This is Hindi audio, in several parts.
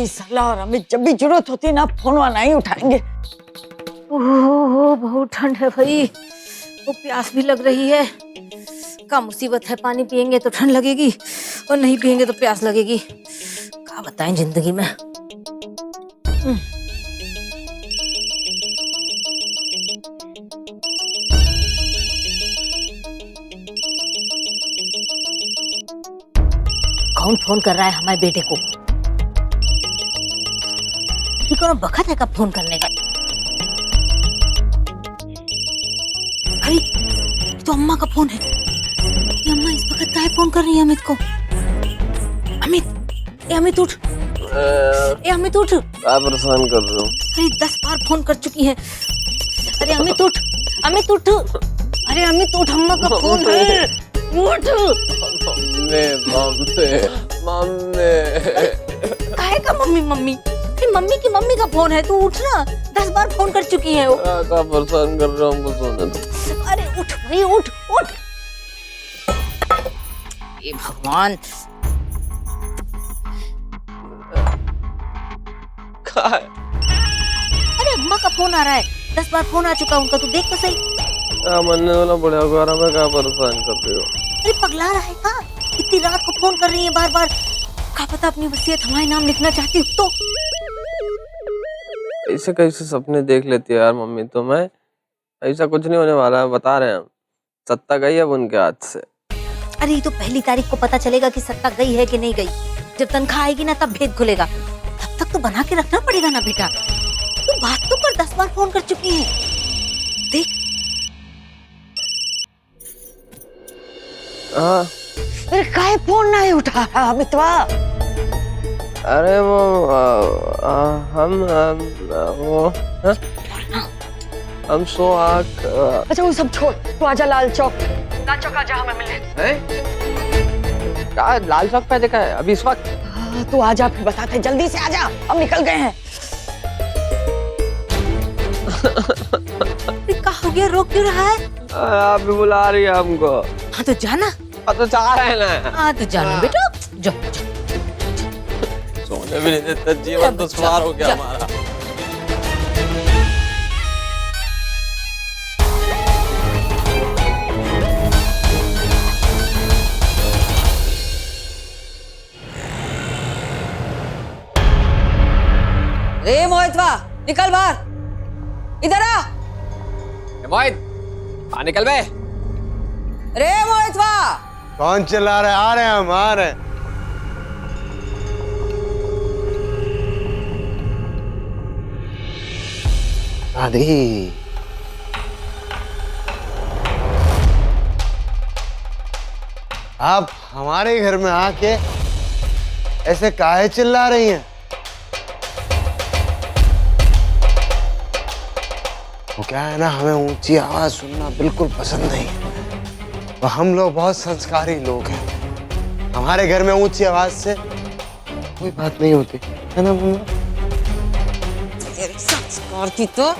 सरला और अमित जब भी जरूरत होती है ना फोन वाला नहीं उठाएंगे। ओह बहुत ठंड है भाई, वो प्यास भी लग रही है। क्या मुसीबत है, पानी पियेंगे तो ठंड लगेगी और नहीं पियेंगे तो प्यास लगेगी। क्या बताएं जिंदगी में। कौन फोन कर रहा है हमारे बेटे को? ये कौन बखत है कब फोन करने का? अरे तो अम्मा का फोन है। ये अम्मा इस वक्त काहे फोन कर रही है अमित को? अमित, ए अमित उठ, ए अमित उठ। क्या परेशान कर रहे हो? अरे 10 बार फोन कर चुकी है। अरे अमित उठ, अमित उठ। अरे अमित उठ, अम्मा का फोन है, उठ। Mummy mummy mummy. काहे का मम्मी मम्मी? अरे मम्मी की मम्मी का फोन है, तू उठ ना। 10 बार फोन कर चुकी है वो। क्या परेशान कर रहे हो हमको? सोने दो। अरे उठ भाई, उठ उठ। ये भगवान। अरे अम्मा का फोन आ रहा है, 10 बार फोन आ चुका उनका, तू देख तो सही। क्या मनने वाला बड़ा होगा में क्या परेशान कर रही हो? अरे पगला रहा है का? इतनी रात को फोन कर रही है बार बार। क्या पता अपनी वसीयत हमारे नाम लिखना चाहती हो तो। ऐसे कैसे सपने देख लेती है यार मम्मी? तो मैं ऐसा कुछ नहीं होने वाला है, बता रहे हैं हम। सत्ता गई अब उनके हाथ से। अरे ये तो 1 तारीख को पता चलेगा कि सत्ता गई है कि नहीं गई। जब तनख्वाह आएगी ना तब भेद खुलेगा। तब तक तो बना के रखना पड़ेगा ना बेटा। तू बात तो कर, 10 बार फोन कर चुकी है। देख। हाँ। अरे काहे फोन नहीं उठा रहा अमितवा? अरे वो हम सो आख। अच्छा वो सब छोड़, तू आजा लाल चौक। लाल चौक आजा हमें मिलने। क्या लाल चौक पे देखा है अभी इस वक्त? तू आजा फिर बताते, जल्दी से आजा, हम निकल गए हैं। क्या हो गया, रोक क्यों रहा है? आप भी बुला रही है हमको। हाँ तो जाना। तो चाह रहे हैं ना। हाँ तो जाना बेटा, जा। सोने भी नहीं देता, जीवन दुश्वार हो गया हमारा। रे मोहितवा, निकल बाहर, इधर आ। मोहित निकल बे। रे मोहितवा। कौन चिल्ला रहे? आ रहे हैं हम, आ रहे हैं। दादी आप हमारे घर में आके ऐसे काहे चिल्ला रही हैं? वो क्या है ना, हमें ऊंची आवाज सुनना बिल्कुल पसंद नहीं है। और हम लोग बहुत संस्कारी लोग हैं। हमारे घर में ऊंची आवाज से कोई बात नहीं होती है ना मम्मा? संस्कार की तो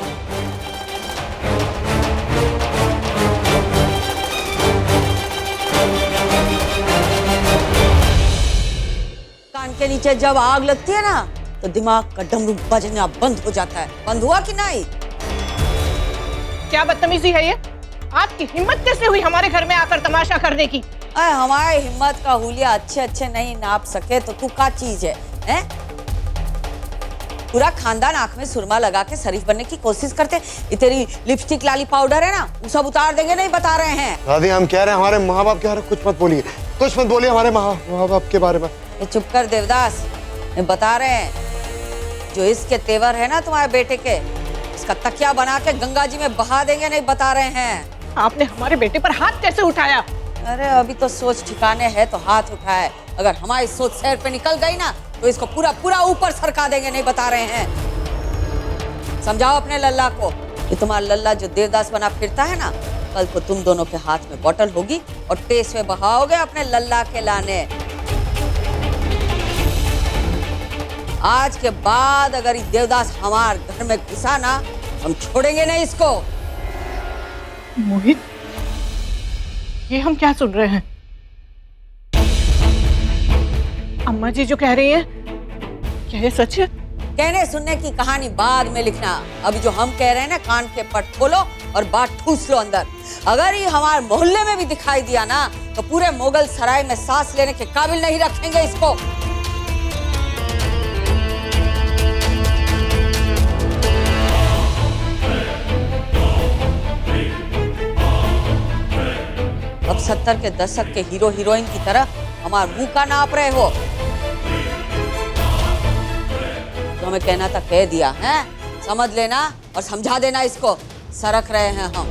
कान के नीचे जब आग लगती है ना तो दिमाग का डमरू बजना बंद हो जाता है। बंद हुआ कि नहीं? क्या बदतमीजी है ये? आपकी हिम्मत कैसे हुई हमारे घर में आकर तमाशा करने की? हमारे हिम्मत का हुलिया अच्छे नहीं नाप सके तो तू क्या चीज है, हैं? पूरा खानदान आंख में सुरमा लगा के शरीफ बनने की कोशिश करते। ये तेरी लिपस्टिक लाली पाउडर है ना, वो सब उतार देंगे, नहीं बता रहे हैं। दादी हम कह रहे हैं हमारे माँ बाप के बारे में कुछ मत बोलिए, कुछ मत बोलिए हमारे माँ बाप के बारे में। ये चुप कर देवदास, ये बता रहे हैं जो इसके तेवर है ना तुम्हारे बेटे के, इसका तकिया बना के गंगा जी में बहा देंगे, नहीं बता रहे हैं। आपने हमारे बेटे पर हाथ कैसे उठाया? अरे अभी तो सोच ठिकाने है तो हाथ उठाए। अगर हमारी सोच सैर पे निकल गई ना तो इसको पूरा पूरा ऊपर सरका देंगे, नहीं बता रहे हैं। समझाओ अपने लल्ला को कि तुम्हारा लल्ला जो देवदास बना फिरता है ना, कल को तुम दोनों के हाथ में बोतल होगी और टेस में बहाओगे अपने लल्ला के लाने। आज के बाद अगर ये देवदास हमारे घर में घुसा ना, हम छोड़ेंगे नहीं इसको। मोहित, ये हम क्या सुन रहे हैं? अम्मा जी जो कह रही हैं क्या ये सच है? कहने सुनने की कहानी बाद में लिखना। अभी जो हम कह रहे हैं ना, कान के पट खोलो और बात ठूस लो अंदर। अगर ये हमारे मोहल्ले में भी दिखाई दिया ना, तो पूरे मुगल सराय में सांस लेने के काबिल नहीं रखेंगे इसको। अब 70 के दशक के हीरो हीरोइन की तरह हमारा मुंह का नाप रहे हो। जो हमें कहना था कह दिया है, समझ लेना और समझा देना इसको। सरक रहे हैं हम,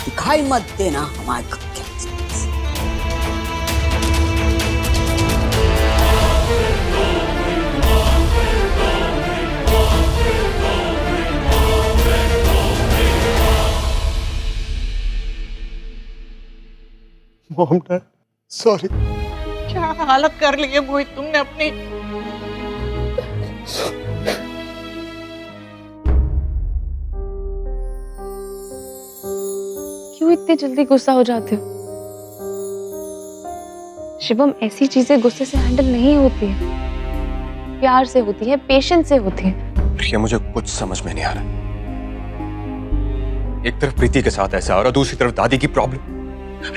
दिखाई मत देना हमारे घर के आसपास। Mom dad sorry. क्या हालत कर ली है मोहित तुमने अपनी। क्यों इतनी जल्दी गुस्सा हो जाते हो? शिवम, ऐसी चीजें गुस्से से हैंडल नहीं होती है, प्यार से होती है, पेशेंस से होती है। प्रिया, मुझे कुछ समझ में नहीं आ रहा। एक तरफ प्रीति के साथ ऐसा और दूसरी तरफ दादी की प्रॉब्लम।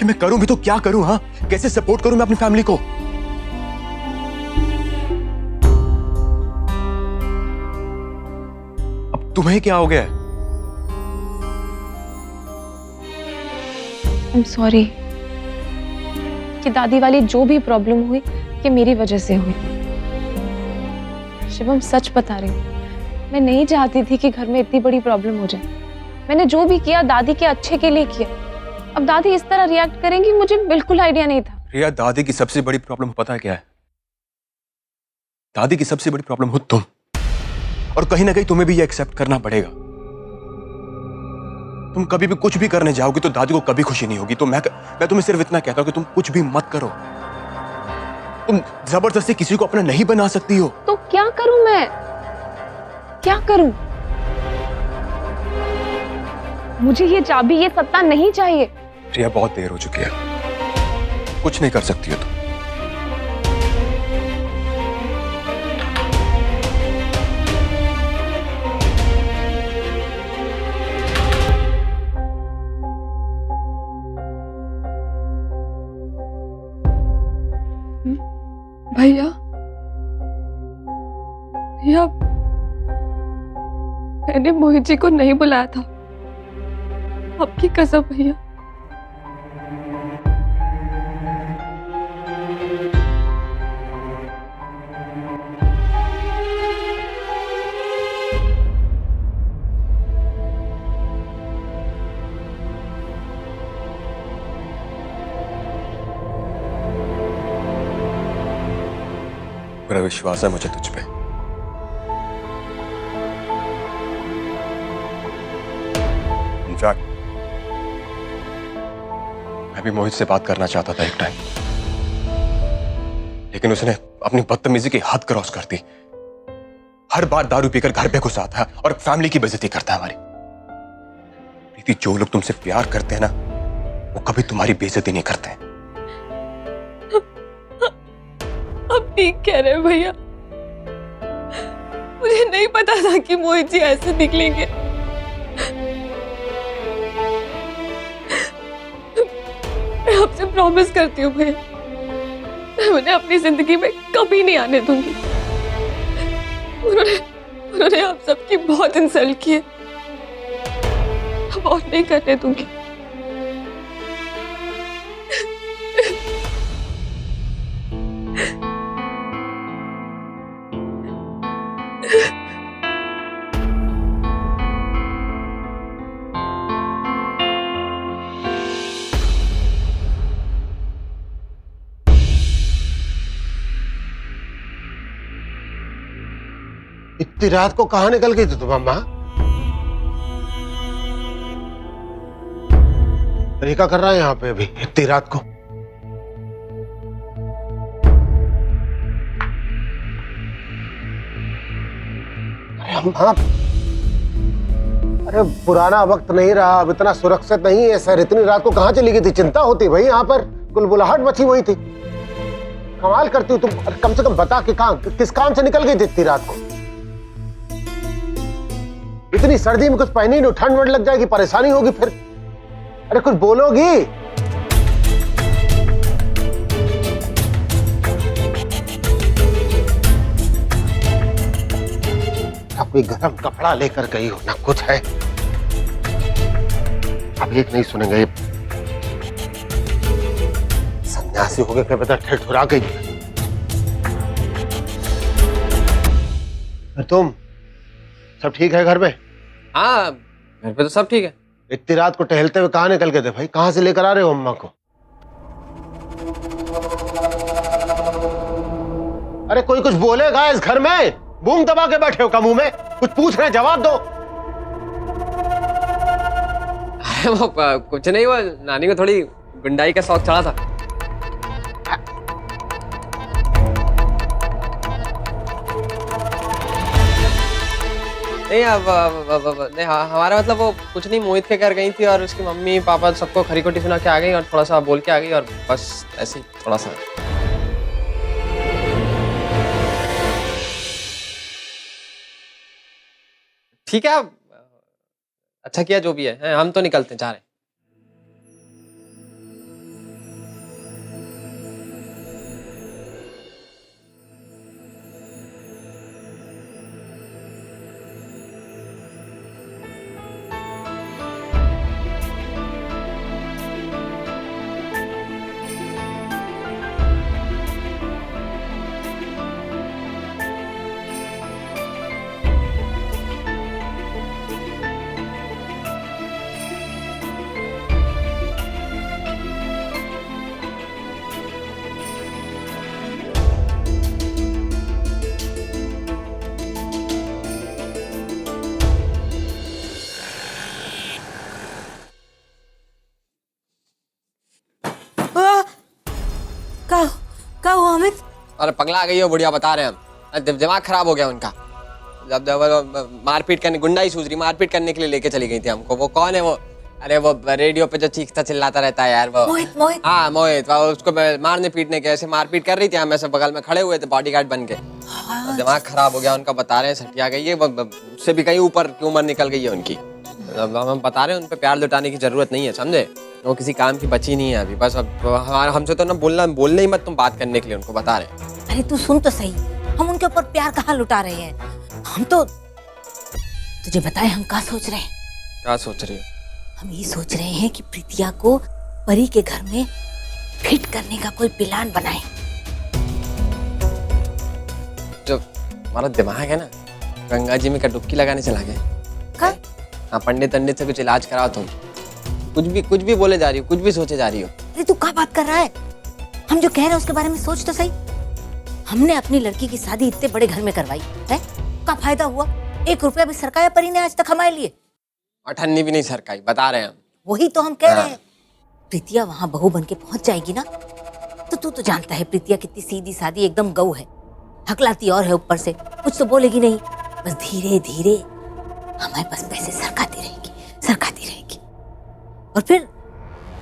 मैं करूं भी तो क्या करूं? हाँ, कैसे सपोर्ट करूं मैं अपनी फैमिली को? अब तुम्हें क्या हो गया है? I'm sorry कि दादी वाली जो भी प्रॉब्लम हुई कि मेरी वजह से हुई। शिवम, सच बता रही हूँ, मैं नहीं चाहती थी कि घर में इतनी बड़ी प्रॉब्लम हो जाए। मैंने जो भी किया दादी के अच्छे के लिए किया। अब दादी इस तरह रिएक्ट करेंगी, मुझे बिल्कुल आइडिया नहीं था। प्रिया, दादी की सबसे बड़ी प्रॉब्लम पता है क्या है? दादी की सबसे बड़ी प्रॉब्लम हो तुम, और कहीं ना कहीं तुम्हें भी ये एक्सेप्ट करना पड़ेगा। तुम कभी भी कुछ भी करने जाओगी तो दादी को कभी खुशी नहीं होगी। तो मैं तुम्हें सिर्फ इतना कहता हूं कि तुम कुछ भी मत करो। तुम जबरदस्ती किसी को अपना नहीं बना सकती हो। तो क्या करूं मैं? क्या करूं? मुझे ये चाबी, ये सत्ता नहीं चाहिए। प्रिया, बहुत देर हो चुकी है, कुछ नहीं कर सकती हो तुम। भैया, भैया, मैंने मोहित जी को नहीं बुलाया था, आपकी कसम भैया। मेरा विश्वास है मुझे तुझ पे। इनफैक्ट मैं भी मोहित से बात करना चाहता था एक टाइम, लेकिन उसने अपनी बदतमीजी की हद क्रॉस कर दी। हर बार दारू पीकर घर पे घुस आता है और फैमिली की बेइज्जती करता है हमारी। प्रीति, जो लोग तुमसे प्यार करते हैं ना, वो कभी तुम्हारी बेइज्जती नहीं करते हैं। आप ठीक कह रहे हैं भैया, मुझे नहीं पता था कि मोहित जी ऐसे निकलेंगे। मैं आपसे प्रॉमिस करती हूँ भैया, मैं उन्हें अपनी जिंदगी में कभी नहीं आने दूंगी। उन्होंने आप सबकी बहुत इंसल्ट की है, अब और नहीं करने दूंगी। इतनी रात को कहाँ निकल गई थी तुम अम्मा? तरीका कर रहा है यहाँ पे अभी इतनी रात को? अरे अम्मा, अरे पुराना वक्त नहीं रहा, अब इतना सुरक्षित नहीं है सर। इतनी रात को कहाँ चली गई थी? चिंता होती भाई, यहाँ पर कुलबुलाहट मची हुई थी। कमाल करती हो तुम। कम से कम बता कि किस काम से निकल गई थी इतनी रात को? इतनी सर्दी में कुछ पहनी नहीं, ठंड वंड लग जाएगी, परेशानी होगी फिर। अरे कुछ बोलोगी? अब कोई गर्म कपड़ा लेकर गई हो ना कुछ है। अब एक नहीं सुनेंगे, सन्यासी हो गए, क्या पता ठिठुरा गई। तुम सब ठीक है घर में? हाँ घर पे तो सब ठीक है। इतनी रात को टहलते हुए कहाँ निकल गए थे भाई? कहाँ से लेकर आ रहे हो अम्मा को? अरे कोई कुछ बोलेगा इस घर में? बूम दबा के बैठे हो का मुंह में? कुछ पूछ रहे जवाब दो। अरे वो कुछ नहीं, वो नानी को थोड़ी गुंडाई का शौक चढ़ा था। नहीं नहीं, हमारा मतलब वो कुछ नहीं, मोहित के घर गई थी और उसकी मम्मी पापा सबको खरी खोटी सुना के आ गई और थोड़ा सा बोल के आ गई और बस ऐसे ही थोड़ा सा। ठीक है, अच्छा किया जो भी है, हम तो निकलते जा रहे हैं। क्या हुआ अमित? अरे पगला गई हो बुढ़िया, बता रहे हैं हम। दिमाग खराब हो गया उनका। जब मारपीट करने, गुंडाई सूझ रही, मारपीट करने के लिए लेके चली गई थी हमको। वो कौन है वो? अरे वो रेडियो पे जो चीखता चिल्लाता रहता है यार, वो मोहित। हाँ मोहित। उसको मारने पीटने के ऐसे मारपीट कर रही थी, हम ऐसे बगल में खड़े हुए थे बॉडीगार्ड बन के। दिमाग खराब हो गया उनका, बता रहे हैं सटिया गई है, उससे भी कहीं ऊपर की उम्र निकल गई है उनकी। हम बता रहे हैं उन पे प्यार लुटाने की जरूरत नहीं है, समझे? वो किसी काम की बची नहीं है अभी। बस अब हमसे तो ना बोलने ही मत तुम बात करने के लिए, उनको बता रहे हैं। अरे तू सुन तो सही, हम उनके ऊपर प्यार कहाँ लुटा रहे हैं? हम तो तुझे बताए हम क्या सोच रहे हैं? क्या सोच रही हो? हम ये सोच रहे हैं कि प्रीतिया को परी के घर में फिट करने का कोई प्लान बनाए। जो हमारा दिमाग है ना, गंगा जी में डुबकी लगाने चला गया। हाँ, पंडित से कुछ इलाज कराओ तुम। कुछ भी बोले जा रही हो, कुछ भी सोचे जा रही हो। अरे तू क्या बात कर रहा है? हम जो कह रहे हैं उसके बारे में सोच तो सही। हमने अपनी लड़की की शादी इतने बड़े घर में करवाई है, क्या फायदा हुआ? 1 रुपया भी सरकाया परी ने आज तक हमारे लिए? अठन्नी भी नहीं सरकाई, बता रहे हैं हम। वही तो हम कह रहे हैं। प्रीतिया वहाँ बहू बन के पहुंच जाएगी ना, तो तू तो जानता है प्रीतिया कितनी सीधी सादी एकदम गऊ है। हकलाती और है ऊपर से, कुछ तो बोलेगी नहीं। बस धीरे धीरे हमारे पास पैसे सरकाती रहेगी। और फिर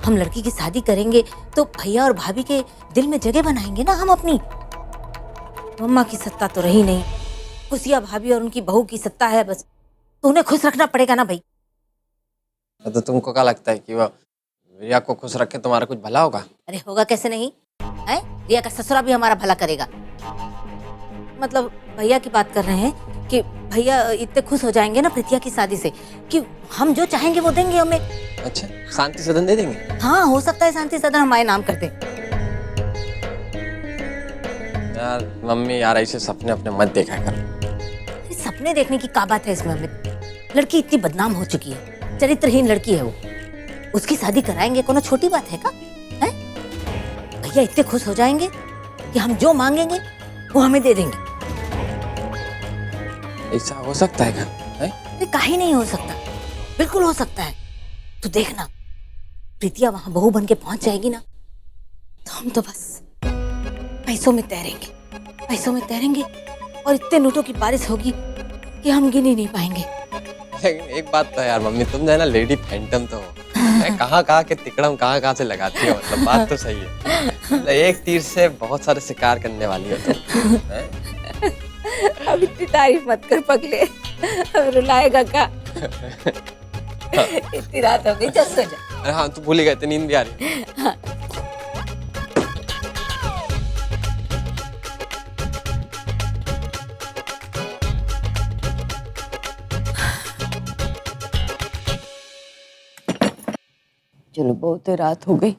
हम लड़की की शादी करेंगे तो भैया और भाभी के दिल में जगह बनाएंगे ना हम अपनी। मम्मा की सत्ता तो रही नहीं, खुशिया भाभी और उनकी बहू की सत्ता है बस। तो उन्हें खुश रखना पड़ेगा ना भाई। तो तुमको क्या लगता है कि वो रिया को खुश रखे तुम्हारा कुछ भला होगा? अरे होगा कैसे नहीं है? रिया का ससुरा भी हमारा भला करेगा। मतलब भैया की बात कर रहे हैं कि भैया इतने खुश हो जाएंगे ना प्रीतिया की शादी से कि हम जो चाहेंगे वो देंगे हमें। अच्छा, शांति सदन दे देंगे? हाँ, हो सकता है शांति सदन हमारे नाम कर दे। यार मम्मी यार, ऐसे सपने अपने मत देखा कर। सपने देखने की क्या बात है इसमें अमित? लड़की इतनी बदनाम हो चुकी है, चरित्रहीन लड़की है वो। उसकी शादी कराएंगे, कोनो छोटी बात है का? है? भैया इतने खुश हो जाएंगे कि हम जो मांगेंगे वो हमें दे देंगे। ऐसा हो सकता है क्या? अरे काहे नहीं हो सकता, बिल्कुल हो सकता है। तू देखना, प्रीतिया वहां बहू बन के पहुंच जाएगी ना, तो हम तो बस पैसों में तैरेंगे और इतने नोटों की बारिश होगी कि हम गिन ही नहीं पाएंगे। लेकिन एक बात तो यार मम्मी, तुम जो है ना लेडी फैंटम तो हो। मैं कहाँ के तिकड़म कहाँ से लगाती हूँ, मतलब बात तो सही है। मतलब एक तीर से बहुत सारे शिकार करने वाली हो तुम। हैं? अब इतनी तारीफ मत कर पगले, अब रुलाएगा का। इतनी रात हो गई, चल सो जा। अरे हाँ, तू भूल ही गए थे, नींद भी आ रही है। चलो बहुत रात हो गई,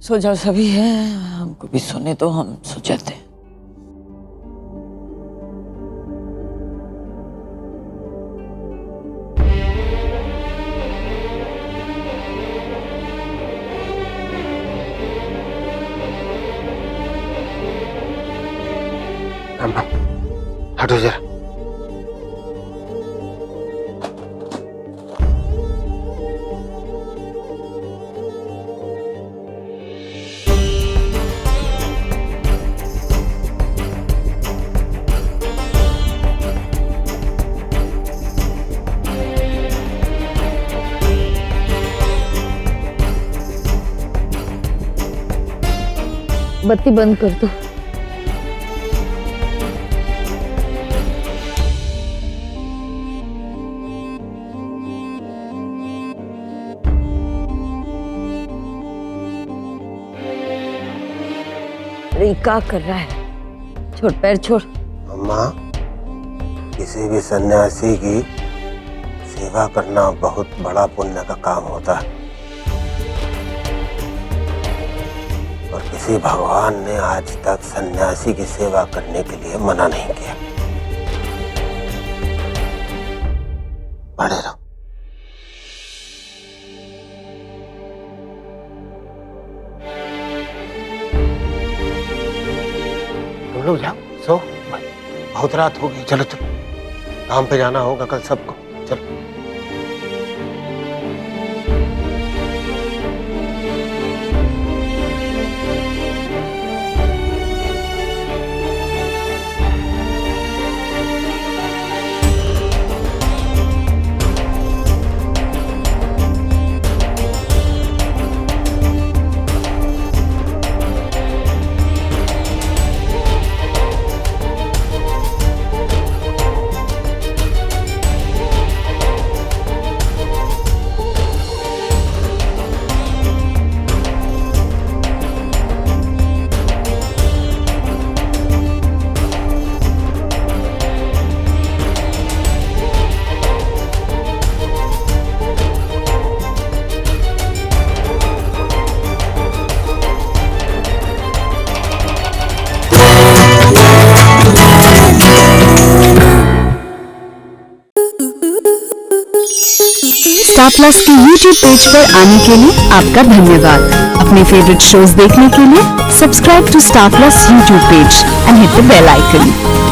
सो जाओ सभी है, हमको भी सोने तो हम सो जाते हैं। अम्मा हटो जरा। बत्ती बंद कर दो। अरे क्या कर रहा है? छोड़, पैर छोड़। अम्मा, किसी भी सन्यासी की सेवा करना बहुत बड़ा पुण्य का काम होता है, और किसी भगवान ने आज तक सन्यासी की सेवा करने के लिए मना नहीं किया। पढ़े रहो। तुम लोग जाओ, सो, बहुत रात हो गई। चलो चलो, काम पे जाना होगा कल सबको। चलो। स्टार प्लस के YouTube पेज पर आने के लिए आपका धन्यवाद। अपने फेवरेट शोज देखने के लिए subscribe to star plus YouTube page and hit the bell icon.